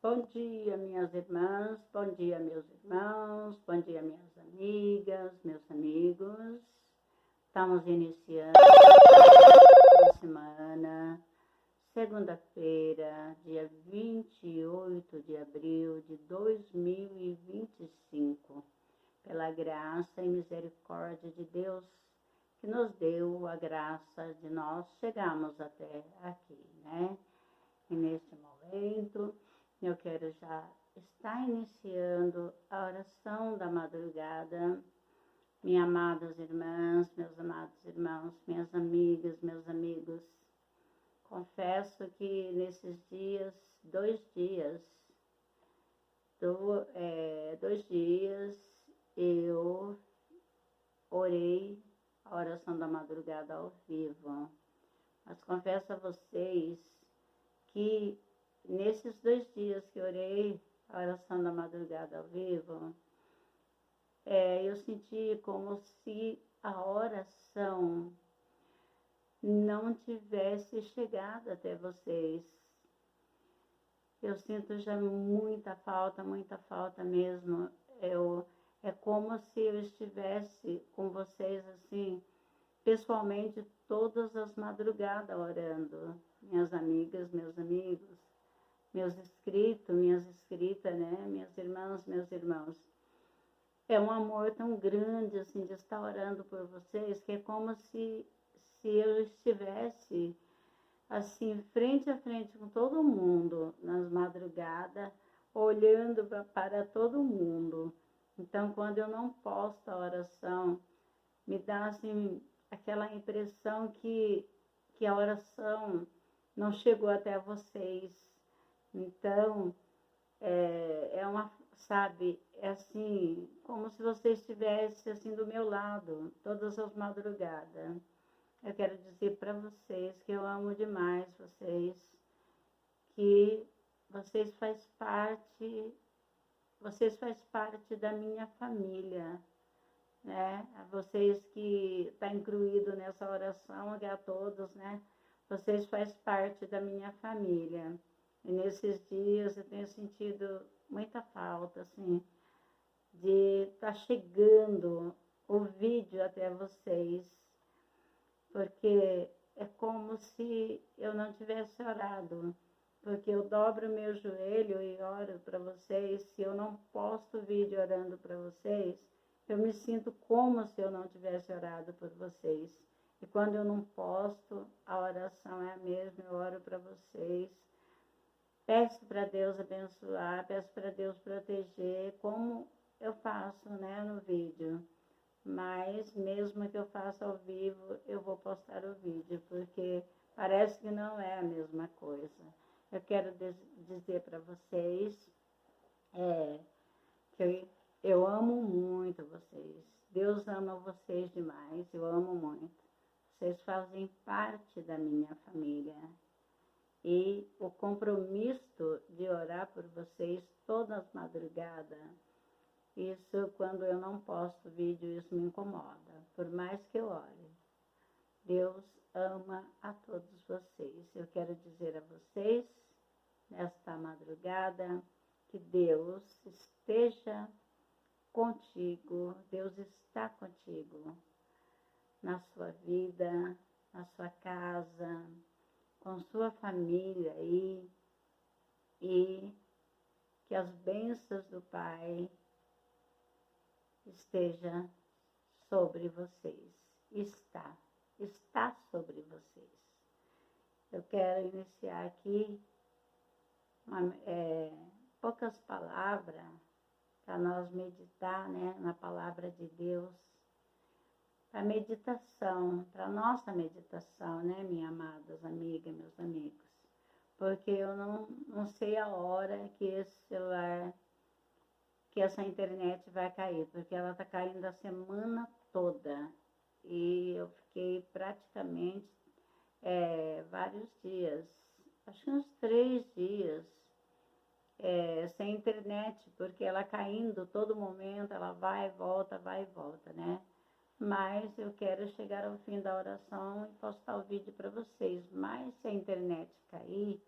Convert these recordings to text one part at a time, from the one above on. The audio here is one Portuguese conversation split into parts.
Bom dia, minhas irmãs, bom dia, meus irmãos, bom dia, minhas amigas, meus amigos. Estamos iniciando a semana, segunda-feira, dia 28 de abril de 2025. Pela graça e misericórdia de Deus, que nos deu a graça de nós chegarmos até aqui, né? E neste momento, eu quero já estar iniciando a oração da madrugada. Minhas amadas irmãs, meus amados irmãos, minhas amigas, meus amigos, confesso que nesses dias, 2 dias, eu orei a oração da madrugada ao vivo. Mas confesso a vocês que nesses 2 dias que orei a oração da madrugada ao vivo, eu senti como se a oração não tivesse chegado até vocês. Eu sinto já muita falta mesmo. É como se eu estivesse com vocês assim, pessoalmente, todas as madrugadas orando. Minhas amigas, meus amigos, meus inscritos, minhas inscritas, né? Minhas irmãs, meus irmãos. É um amor tão grande, assim, de estar orando por vocês, que é como se eu estivesse, assim, frente a frente com todo mundo, nas madrugadas, olhando para todo mundo. Então, quando eu não posto a oração, me dá, assim, aquela impressão que a oração não chegou até vocês. Então, sabe, é assim, como se você estivesse assim do meu lado, todas as madrugadas. Eu quero dizer para vocês que eu amo demais vocês, que vocês faz parte da minha família, né? A vocês que está incluído nessa oração, a todos, né? Vocês faz parte da minha família. E nesses dias eu tenho sentido muita falta, assim, de estar chegando o vídeo até vocês, porque é como se eu não tivesse orado, porque eu dobro meu joelho e oro para vocês. Se eu não posto vídeo orando para vocês, eu me sinto como se eu não tivesse orado por vocês. E quando eu não posto, a oração é a mesma, eu oro para vocês. Peço para Deus abençoar, peço para Deus proteger, como eu faço, né, no vídeo. Mas mesmo que eu faça ao vivo, eu vou postar o vídeo, porque parece que não é a mesma coisa. Eu quero dizer para vocês que eu amo muito vocês. Deus ama vocês demais, eu amo muito. Vocês fazem parte da minha família. E o compromisso de orar por vocês todas as madrugadas, isso, quando eu não posto vídeo, isso me incomoda. Por mais que eu ore, Deus ama a todos vocês. Eu quero dizer a vocês, nesta madrugada, que Deus esteja contigo, Deus está contigo, na sua vida, na sua casa, com sua família aí, e que as bênçãos do Pai esteja sobre vocês. Está sobre vocês. Eu quero iniciar aqui poucas palavras para nós meditar, né, na palavra de Deus, para meditação, para nossa meditação, né, minhas amadas amigas, meus amigos, porque eu não sei a hora que esse celular, que essa internet vai cair, porque ela está caindo a semana toda, e eu fiquei praticamente vários dias, acho que uns 3 dias, sem internet, porque ela caindo todo momento, ela vai e volta, né? Mas eu quero chegar ao fim da oração e postar o vídeo para vocês. Mas se a internet cair,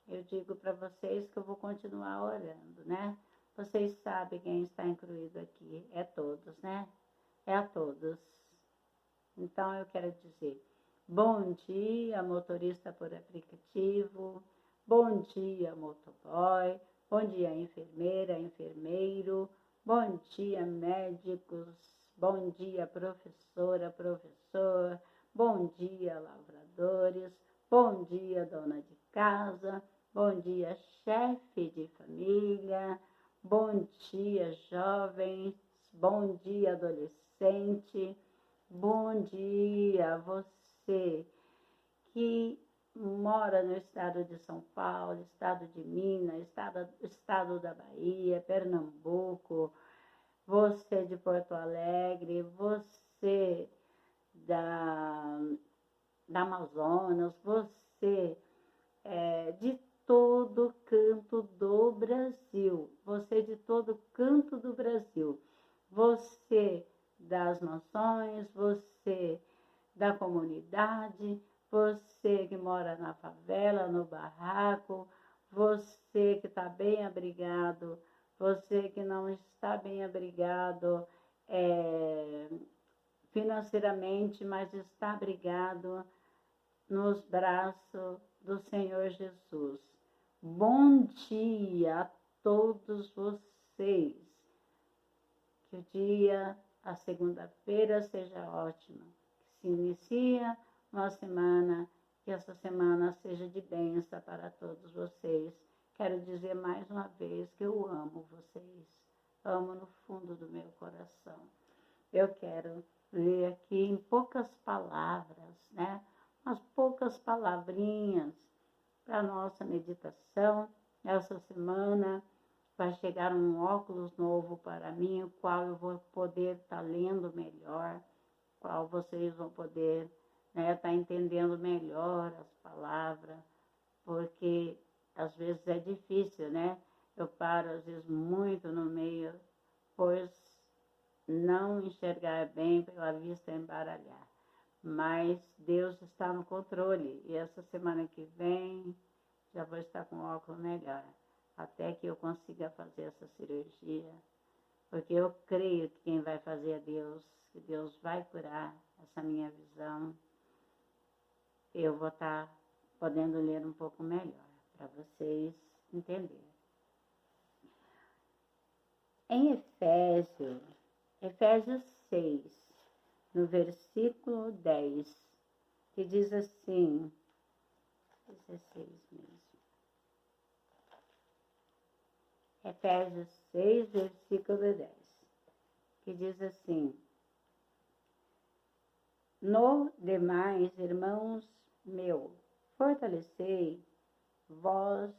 eu digo para vocês que eu vou continuar orando, né? Vocês sabem quem está incluído aqui, é todos, né? É a todos. Então, eu quero dizer, bom dia, motorista por aplicativo, bom dia, motoboy, bom dia, enfermeira, enfermeiro, bom dia, médicos, bom dia, professora, professor, bom dia, lavradores, bom dia, dona de casa, bom dia, chefe de família, bom dia, jovens, bom dia, adolescente, bom dia, você que mora no estado de São Paulo, estado de Minas, estado da Bahia, Pernambuco, você de Porto Alegre, você da Amazonas, você de todo canto do Brasil, você de todo canto do Brasil, você das mansões, você da comunidade, você que mora na favela, no barraco, você que está bem abrigado, você que não está bem abrigado financeiramente, mas está abrigado nos braços do Senhor Jesus. Bom dia a todos vocês. Que o dia, a segunda-feira, seja ótima. Que se inicia uma semana, que essa semana seja de bênção para todos vocês. Quero dizer mais uma vez que eu amo vocês. Amo no fundo do meu coração. Eu quero ler aqui em poucas palavras, né? Umas poucas palavrinhas para a nossa meditação. Essa semana vai chegar um óculos novo para mim, o qual eu vou poder estar lendo melhor, qual vocês vão poder estar entendendo melhor as palavras, porque às vezes é difícil, né? Eu paro às vezes muito no meio, pois não enxergar bem pela vista embaralhar. Mas Deus está no controle e essa semana que vem já vou estar com óculos melhor, até que eu consiga fazer essa cirurgia, porque eu creio que quem vai fazer é Deus, que Deus vai curar essa minha visão. Eu vou estar podendo ler um pouco melhor, para vocês entenderem. Em Efésios 6, no versículo 10, que diz assim, 16 mesmo. Efésios 6, versículo 10, que diz assim: no demais, irmãos meu, fortalecei vós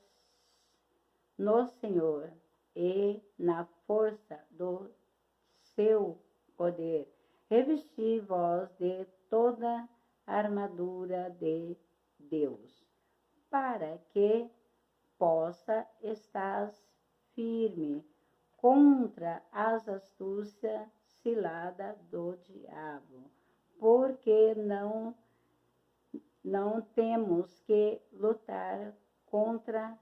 no Senhor e na força do seu poder. Revesti vós de toda a armadura de Deus, para que possa estar firme contra as astúcias ciladas do diabo, porque não temos que lutar contra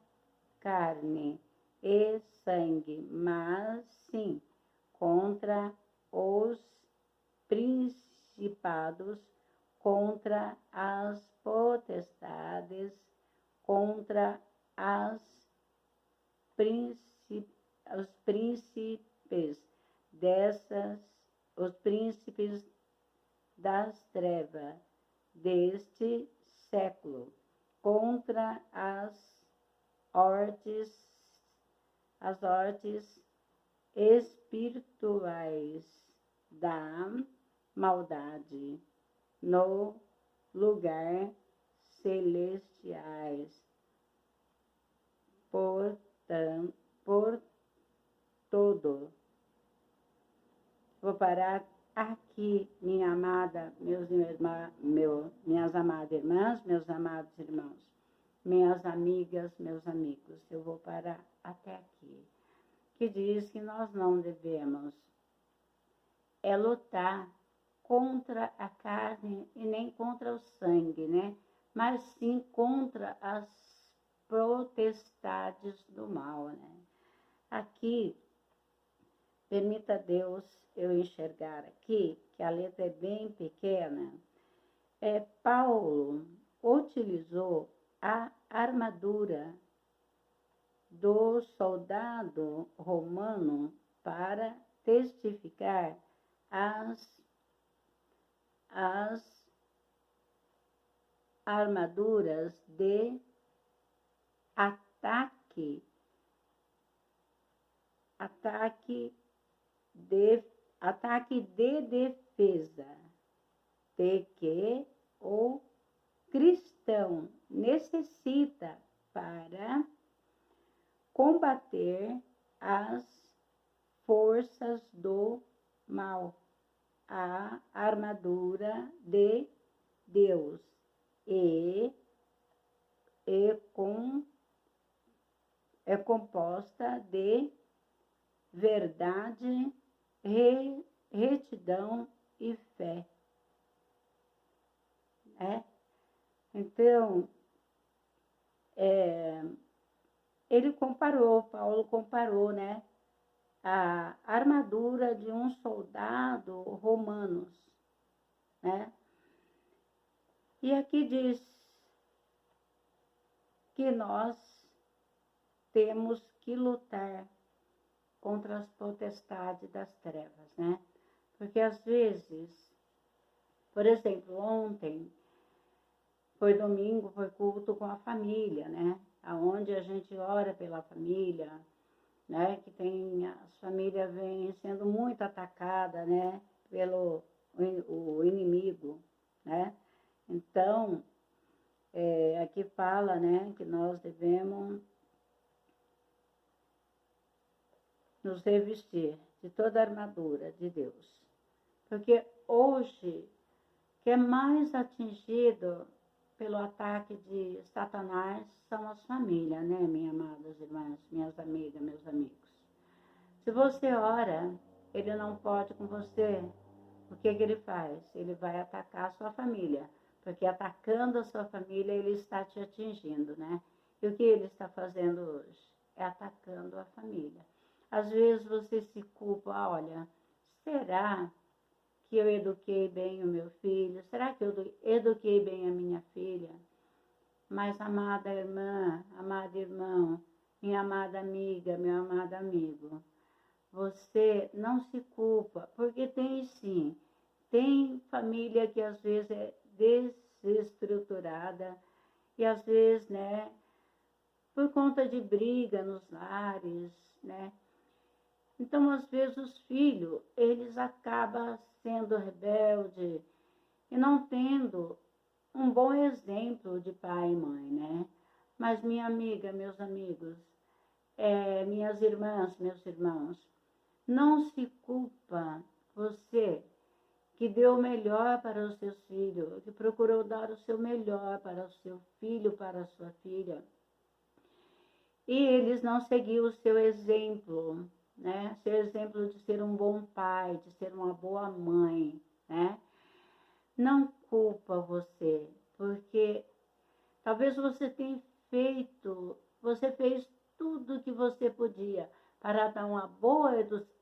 carne e sangue, mas sim contra os principados, contra as potestades, contra os príncipes das trevas deste século, contra as hortes espirituais da maldade no lugar celestiais. Por todo. Vou parar aqui, minha amada, minhas amadas irmãs, meus amados irmãos, minhas amigas, meus amigos. Eu vou parar até aqui. Que diz que nós não devemos lutar contra a carne e nem contra o sangue, né? Mas sim contra as potestades potestades do mal, né? Aqui, permita Deus eu enxergar aqui, que a letra é bem pequena, Paulo utilizou a armadura do soldado romano para testificar as armaduras de ataque de defesa, de que o cristão necessita para combater as forças do mal, a armadura de Deus é composta de verdade, retidão e fé. Então, Paulo comparou, né, a armadura de um soldado romano, né? E aqui diz que nós temos que lutar contra as potestades das trevas, né? Porque às vezes, por exemplo, ontem foi domingo, foi culto com a família, né? Aonde a gente ora pela família, né? Que tem as famílias vêm sendo muito atacadas, né? Pelo o inimigo, né? Então, aqui fala, né? Que nós devemos nos revestir de toda a armadura de Deus. Porque hoje, que é mais atingido pelo ataque de Satanás são as famílias, né, minhas amadas irmãs, minhas amigas, meus amigos. Se você ora, ele não pode com você. O que ele faz? Ele vai atacar a sua família. Porque atacando a sua família, ele está te atingindo, né? E o que ele está fazendo hoje? É atacando a família. Às vezes você se culpa, olha, será que eu eduquei bem o meu filho? Será que eu eduquei bem a minha filha? Mas, amada irmã, amado irmão, minha amada amiga, meu amado amigo, você não se culpa, porque tem sim, tem família que às vezes é desestruturada e às vezes, né, por conta de briga nos lares, né? Então, às vezes, os filhos, eles acabam sendo rebeldes e não tendo um bom exemplo de pai e mãe, né? Mas, minha amiga, meus amigos, minhas irmãs, meus irmãos, não se culpa você que deu o melhor para os seus filhos, que procurou dar o seu melhor para o seu filho, para a sua filha. E eles não seguiram o seu exemplo, né? Seu exemplo de ser um bom pai, de ser uma boa mãe, né? Não culpa você, porque talvez você tenha você fez tudo o que você podia para dar uma boa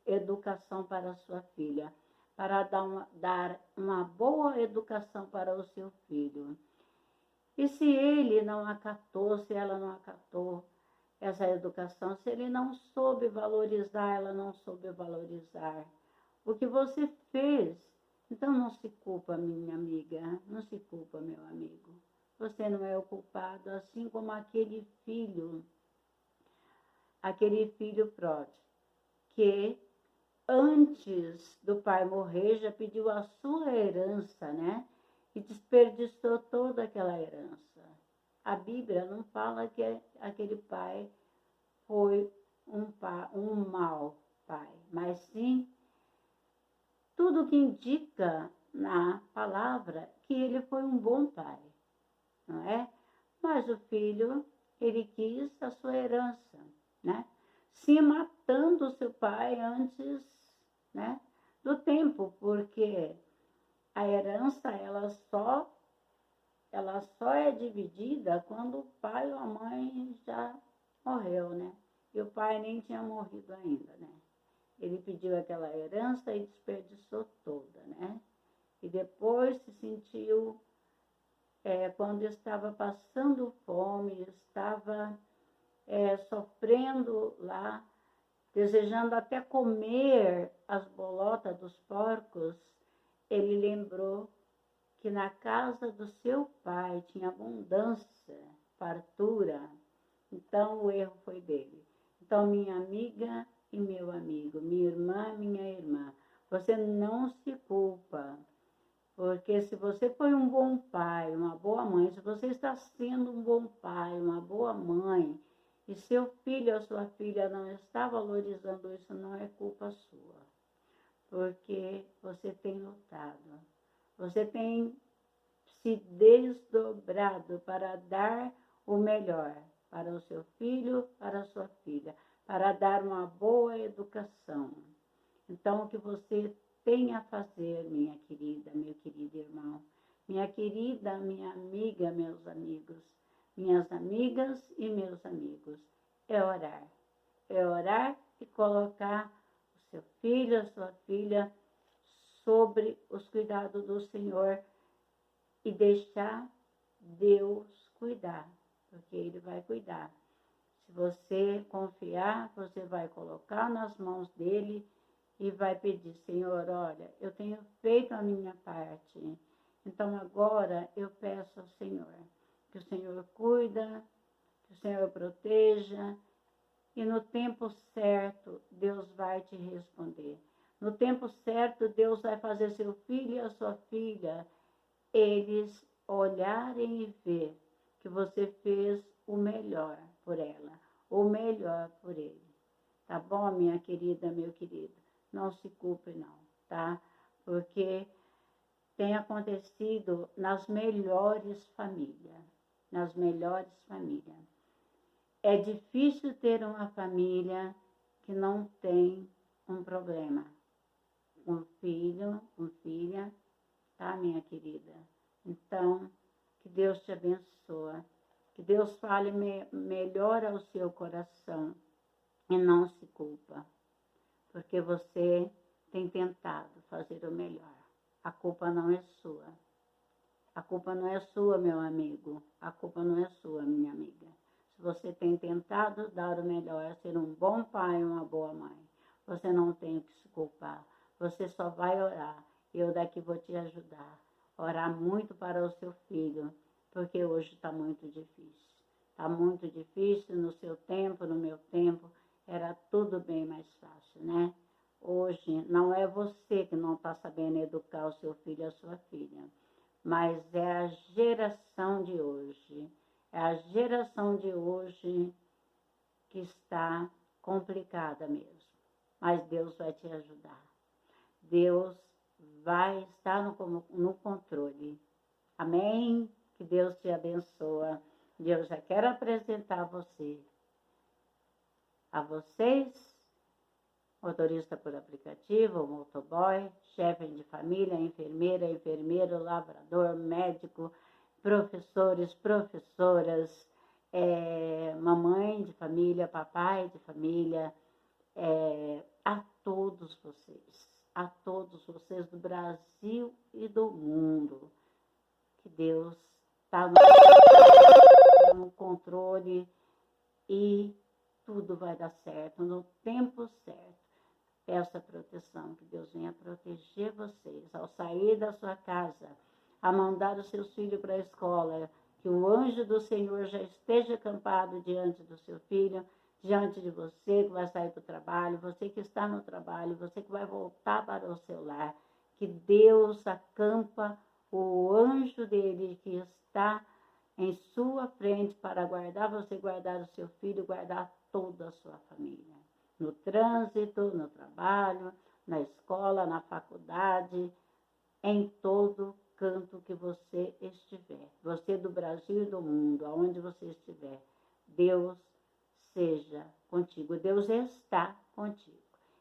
educação para a sua filha, para dar uma boa educação para o seu filho. E se ele não acatou, se ela não acatou essa educação, se ele não soube valorizar, ela não soube valorizar o que você fez, então não se culpa, minha amiga, não se culpa, meu amigo. Você não é o culpado, assim como aquele filho pródigo, que antes do pai morrer já pediu a sua herança, né? E desperdiçou toda aquela herança. A Bíblia não fala que aquele pai foi um mau pai, mas sim tudo que indica na palavra que ele foi um bom pai, não é? Mas o filho, ele quis a sua herança, né? Se matando o seu pai antes, né, do tempo, porque a herança, ela só é dividida quando o pai ou a mãe já morreu, né? E o pai nem tinha morrido ainda, né? Ele pediu aquela herança e desperdiçou toda, né? E depois se sentiu, quando estava passando fome, estava sofrendo lá, desejando até comer as bolotas dos porcos, ele lembrou que na casa do seu pai tinha abundância, fartura. Então o erro foi dele. Então, minha amiga e meu amigo, minha irmã, minha irmã, você não se culpa, porque se você foi um bom pai, uma boa mãe, se você está sendo um bom pai, uma boa mãe, e seu filho ou sua filha não está valorizando isso, não é culpa sua, porque você tem lutado, você tem se desdobrado para dar o melhor para o seu filho, para a sua filha, para dar uma boa educação. Então, o que você tem a fazer, minha querida, meu querido irmão, minha querida, minha amiga, meus amigos, minhas amigas e meus amigos, é orar. É orar e colocar o seu filho, a sua filha, sobre os cuidados do Senhor e deixar Deus cuidar, porque Ele vai cuidar. Se você confiar, você vai colocar nas mãos dEle e vai pedir, Senhor, olha, eu tenho feito a minha parte, então agora eu peço ao Senhor, que o Senhor cuida, que o Senhor proteja, e no tempo certo Deus vai te responder. No tempo certo Deus vai fazer seu filho e a sua filha, eles olharem e ver que você fez o melhor por ela, o melhor por ele. Tá bom, minha querida, meu querido? Não se culpe não, tá? Porque tem acontecido nas melhores famílias, nas melhores famílias. É difícil ter uma família que não tem um problema. Um filho, uma filha, tá, minha querida? Então, que Deus te abençoe, que Deus fale melhor ao seu coração e não se culpa, porque você tem tentado fazer o melhor. A culpa não é sua. A culpa não é sua, meu amigo. A culpa não é sua, minha amiga. Se você tem tentado dar o melhor, ser um bom pai, uma boa mãe, você não tem que se culpar. Você só vai orar. Eu daqui vou te ajudar. Orar muito para o seu filho, porque hoje está muito difícil. Está muito difícil no seu tempo, no meu tempo, era tudo bem mais fácil, né? Hoje não é você que não está sabendo educar o seu filho ou a sua filha, mas é a geração de hoje. É a geração de hoje que está complicada mesmo. Mas Deus vai te ajudar. Deus vai estar no controle. Amém? Que Deus te abençoe. Deus já quer apresentar a vocês, motorista por aplicativo, motoboy, chefe de família, enfermeira, enfermeiro, lavrador, médico, professores, professoras, mamãe de família, papai de família, a todos vocês do Brasil e do mundo, que Deus está no controle e tudo vai dar certo, no tempo certo. Peça proteção, que Deus venha proteger vocês ao sair da sua casa, a mandar os seus filhos para a escola, que o anjo do Senhor já esteja acampado diante do seu filho, diante de você que vai sair para o trabalho, você que está no trabalho, você que vai voltar para o seu lar, que Deus acampa o anjo dele que está em sua frente para guardar você, guardar o seu filho, guardar toda a sua família. No trânsito, no trabalho, na escola, na faculdade, em todo canto que você estiver. Você do Brasil e do mundo, aonde você estiver, Deus seja contigo. Deus está contigo.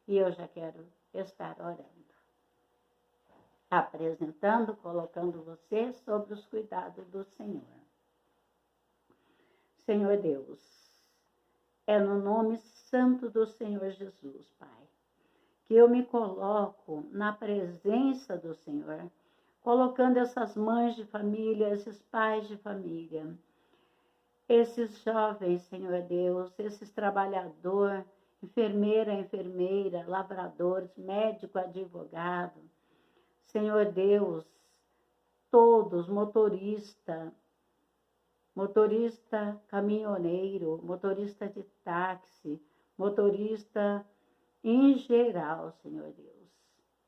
E eu já quero estar orando. Apresentando, colocando você sobre os cuidados do Senhor. Senhor Deus, É no nome santo do Senhor Jesus, Pai, que eu me coloco na presença do Senhor, colocando essas mães de família, esses pais de família, esses jovens, Senhor Deus, esses trabalhadores, enfermeira, lavradores, médico, advogado, Senhor Deus, todos, motorista caminhoneiro, motorista de táxi, motorista em geral, Senhor Deus,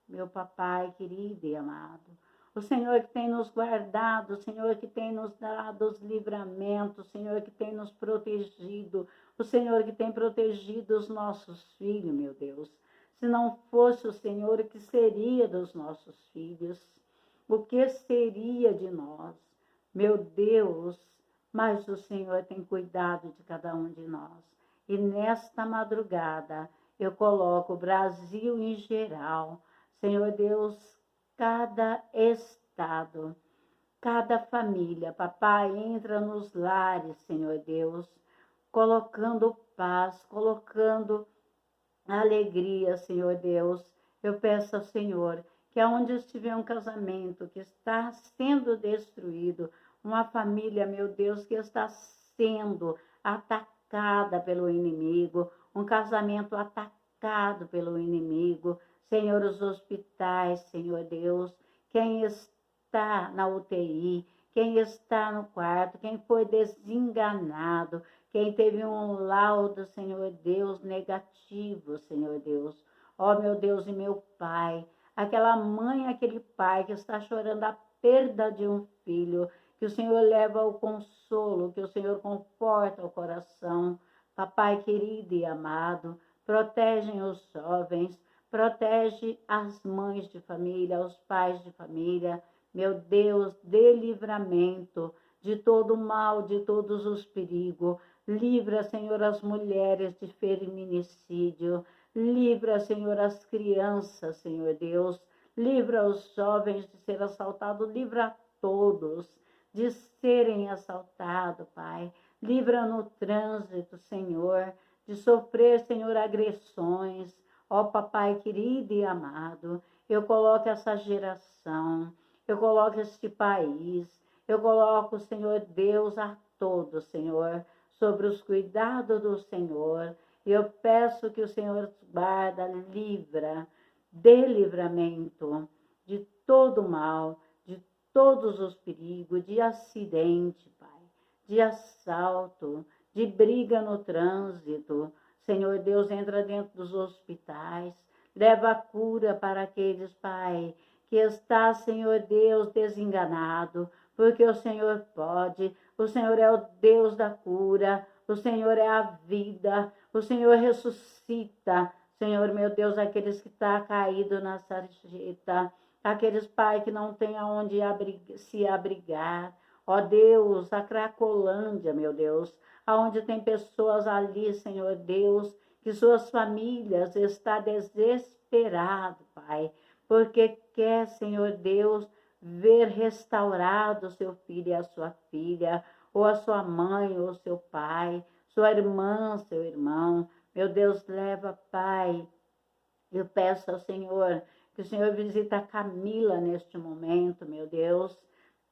meu papai querido e amado, o Senhor que tem nos guardado, o Senhor que tem nos dado os livramentos, o Senhor que tem nos protegido, o Senhor que tem protegido os nossos filhos, meu Deus. Se não fosse o Senhor, o que seria dos nossos filhos? O que seria de nós? Meu Deus, mas o Senhor tem cuidado de cada um de nós. E nesta madrugada, eu coloco o Brasil em geral, Senhor Deus, cada estado, cada família, papai, entra nos lares, Senhor Deus, colocando paz, colocando alegria, Senhor Deus. Eu peço ao Senhor que aonde estiver um casamento que está sendo destruído, uma família, meu Deus, que está sendo atacada pelo inimigo, um casamento atacado pelo inimigo, Senhor, os hospitais, Senhor Deus, quem está na UTI, quem está no quarto, quem foi desenganado, quem teve um laudo, Senhor Deus, negativo, Senhor Deus. Ó, meu Deus e meu Pai, aquela mãe, aquele pai que está chorando a perda de um filho, que o Senhor leva o consolo, que o Senhor conforta o coração. Papai querido e amado, protegem os jovens, protege as mães de família, os pais de família. Meu Deus, dê livramento de todo o mal, de todos os perigos. Livra, Senhor, as mulheres de feminicídio. Livra, Senhor, as crianças, Senhor Deus. Livra os jovens de ser assaltados. Livra a todos de serem assaltados, Pai. Livra no trânsito, Senhor, de sofrer, Senhor, agressões. Ó, papai querido e amado, eu coloco essa geração, eu coloco este país, eu coloco, Senhor Deus, a todos, Senhor, sobre os cuidados do Senhor. E eu peço que o Senhor guarda, livra, dê livramento de todo mal, de todos os perigos, de acidente, Pai, de assalto, de briga no trânsito. Senhor Deus, entra dentro dos hospitais, leva a cura para aqueles, Pai, que está, Senhor Deus, desenganado, porque o Senhor pode, o Senhor é o Deus da cura, o Senhor é a vida, o Senhor ressuscita, Senhor, meu Deus, aqueles que estão caídos na sarjeta, aqueles, Pai, que não têm aonde se abrigar, ó Deus, a Cracolândia, meu Deus, aonde tem pessoas ali, Senhor Deus, que suas famílias estão desesperadas, Pai, porque quer, Senhor Deus, ver restaurado o seu filho e a sua filha, ou a sua mãe, ou seu pai, sua irmã, seu irmão. Meu Deus, leva, Pai. Eu peço ao Senhor que o Senhor visita a Camila neste momento, meu Deus.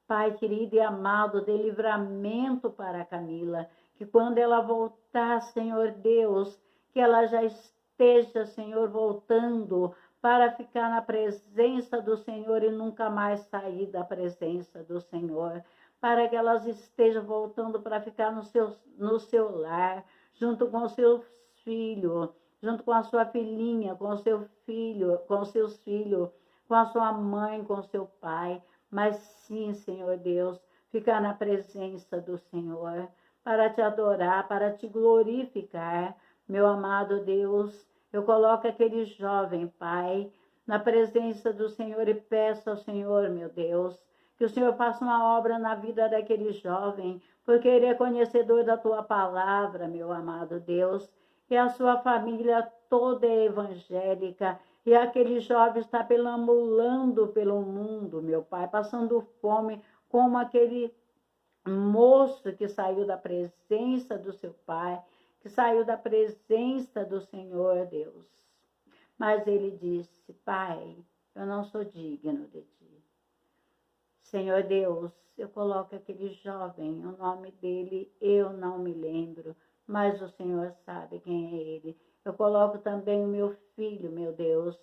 Pai querido e amado, dê livramento para a Camila, que quando ela voltar, Senhor Deus, que ela já esteja, Senhor, voltando para ficar na presença do Senhor e nunca mais sair da presença do Senhor, para que elas estejam voltando para ficar no seu lar, junto com os seus filhos, junto com a sua filhinha, com o seu filho, com os seus filhos, com a sua mãe, com o seu pai, mas sim, Senhor Deus, ficar na presença do Senhor, para te adorar, para te glorificar, meu amado Deus. Eu coloco aquele jovem, Pai, na presença do Senhor e peço ao Senhor, meu Deus, que o Senhor faça uma obra na vida daquele jovem, porque ele é conhecedor da tua palavra, meu amado Deus, e a sua família toda é evangélica, e aquele jovem está perambulando pelo mundo, meu Pai, passando fome, como aquele moço que saiu da presença do seu pai, que saiu da presença do Senhor Deus. Mas ele disse: Pai, eu não sou digno de ti. Senhor Deus, eu coloco aquele jovem, o nome dele eu não me lembro, mas o Senhor sabe quem é ele. Eu coloco também o meu filho, meu Deus,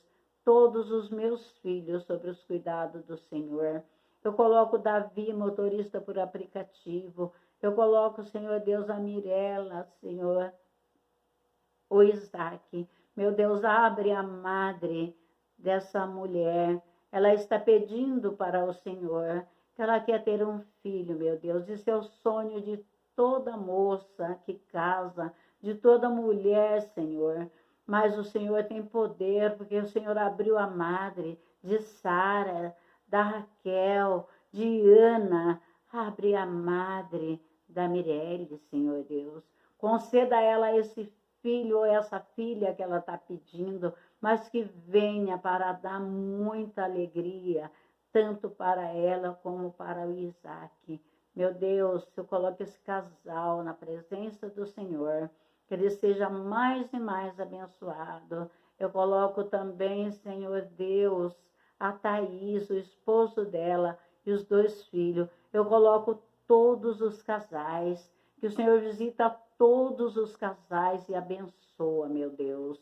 todos os meus filhos sobre os cuidados do Senhor. Eu coloco Davi, motorista por aplicativo. Eu coloco, Senhor Deus, a Mirella, Senhor, o Isaac. Meu Deus, abre a madre dessa mulher. Ela está pedindo para o Senhor que ela quer ter um filho, meu Deus. Isso é o sonho de toda moça que casa, de toda mulher, Senhor. Mas o Senhor tem poder, porque o Senhor abriu a madre de Sara, da Raquel, de Ana. Abre a madre da Mirelle, Senhor Deus. Conceda a ela esse filho ou essa filha que ela está pedindo, mas que venha para dar muita alegria, tanto para ela como para o Isaac. Meu Deus, eu coloco esse casal na presença do Senhor, que ele seja mais e mais abençoado. Eu coloco também, Senhor Deus, a Thaís, o esposo dela e os 2 filhos. Eu coloco todos os casais, que o Senhor visita todos os casais e abençoa, meu Deus.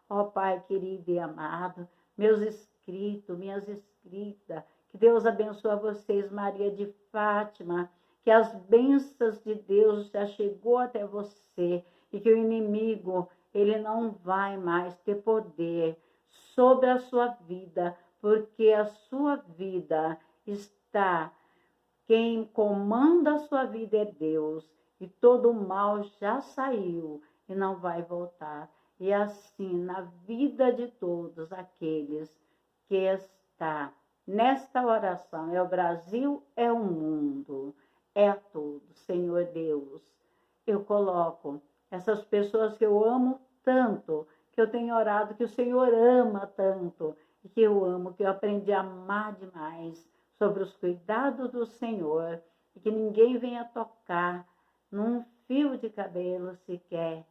Ó Pai querido e amado, meus inscritos, minhas inscritas, que Deus abençoe vocês, Maria de Fátima, que as bênçãos de Deus já chegou até você e que o inimigo, ele não vai mais ter poder sobre a sua vida, porque a sua vida está, quem comanda a sua vida é Deus, e todo o mal já saiu e não vai voltar. E assim, na vida de todos aqueles que está nesta oração, é o Brasil, é o mundo, é tudo, Senhor Deus. Eu coloco essas pessoas que eu amo tanto, que eu tenho orado, que o Senhor ama tanto, e que eu amo, que eu aprendi a amar demais, sobre os cuidados do Senhor, e que ninguém venha tocar num fio de cabelo sequer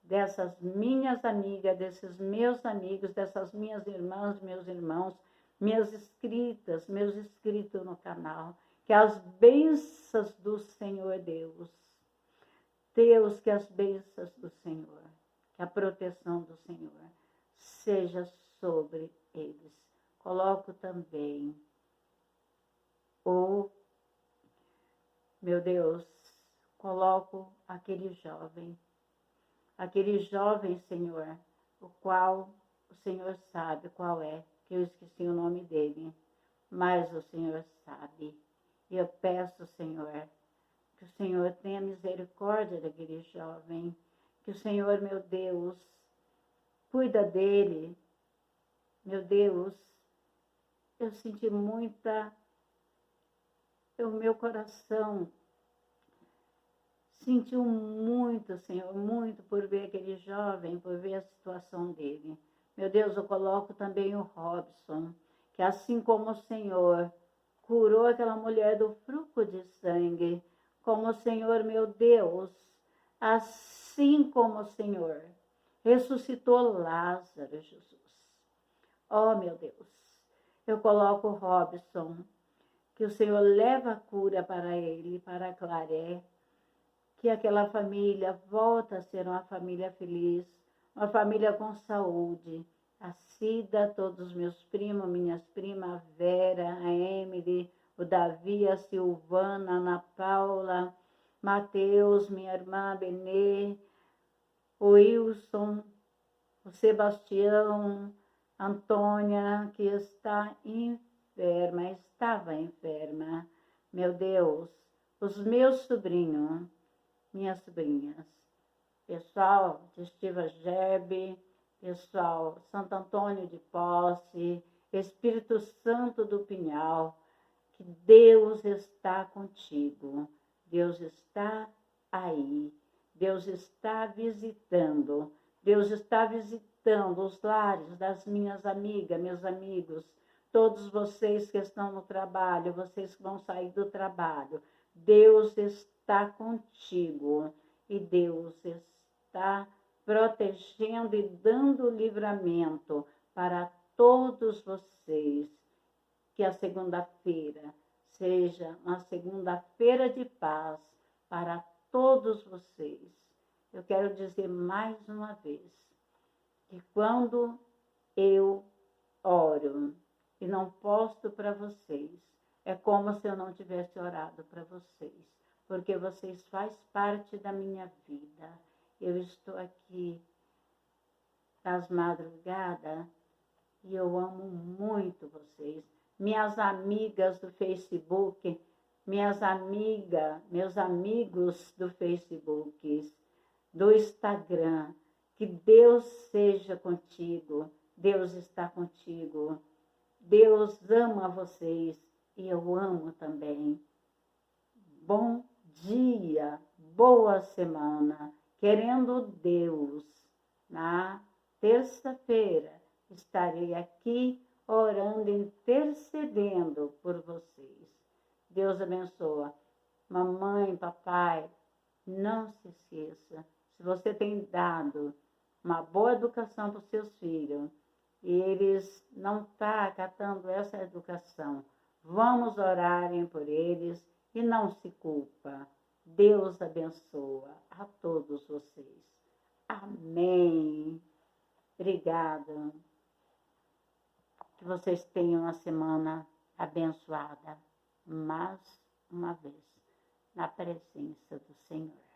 dessas minhas amigas, desses meus amigos, dessas minhas irmãs, meus irmãos, minhas inscritas, meus inscritos no canal. Que as bênçãos do Senhor Deus, que as bênçãos do Senhor, que a proteção do Senhor seja sobre eles. Coloco também meu Deus, coloco aquele jovem, Senhor, o qual o Senhor sabe qual é, que eu esqueci o nome dele, mas o Senhor sabe. E eu peço, Senhor, que o Senhor tenha misericórdia daquele jovem, que o Senhor, meu Deus, cuida dele. Meu Deus, eu senti o meu coração sentiu muito, Senhor, muito por ver aquele jovem, por ver a situação dele. Meu Deus, eu coloco também o Robson, que assim como o Senhor curou aquela mulher do fluxo de sangue, como o Senhor, meu Deus, assim como o Senhor ressuscitou Lázaro, Jesus. Oh, meu Deus, eu coloco o Robson, que o Senhor leva a cura para ele, para Claré, que aquela família volta a ser uma família feliz, uma família com saúde. A Cida, todos os meus primos, minhas primas, a Vera, a Emily, o Davi, a Silvana, a Ana Paula, Mateus, minha irmã Benê, o Wilson, o Sebastião, a Antônia, que está estava enferma. Meu Deus, os meus sobrinhos, minhas sobrinhas, pessoal de Estiva Gerbe, pessoal Santo Antônio de Posse, Espírito Santo do Pinhal, que Deus está contigo, Deus está aí, Deus está visitando, Deus está visitando os lares das minhas amigas, meus amigos, todos vocês que estão no trabalho, vocês que vão sair do trabalho, Deus está contigo e Deus está protegendo e dando livramento para todos vocês. Que a segunda-feira seja uma segunda-feira de paz para todos vocês. Eu quero dizer mais uma vez que quando eu oro e não posto para vocês, é como se eu não tivesse orado para vocês, porque vocês fazem parte da minha vida. Eu estou aqui às madrugadas e eu amo muito vocês. Minhas amigas do Facebook, minhas amigas, meus amigos do Facebook, do Instagram, que Deus seja contigo, Deus está contigo, Deus ama vocês e eu amo também. Bom dia, boa semana, querendo Deus, na terça-feira estarei aqui orando, intercedendo por vocês. Deus abençoa. Mamãe, papai, não se esqueça, se você tem dado uma boa educação para os seus filhos e eles não estão acatando essa educação, vamos orarem por eles e não se culpa. Deus abençoa a todos vocês. Amém. Obrigada. Que vocês tenham uma semana abençoada, mais uma vez, na presença do Senhor.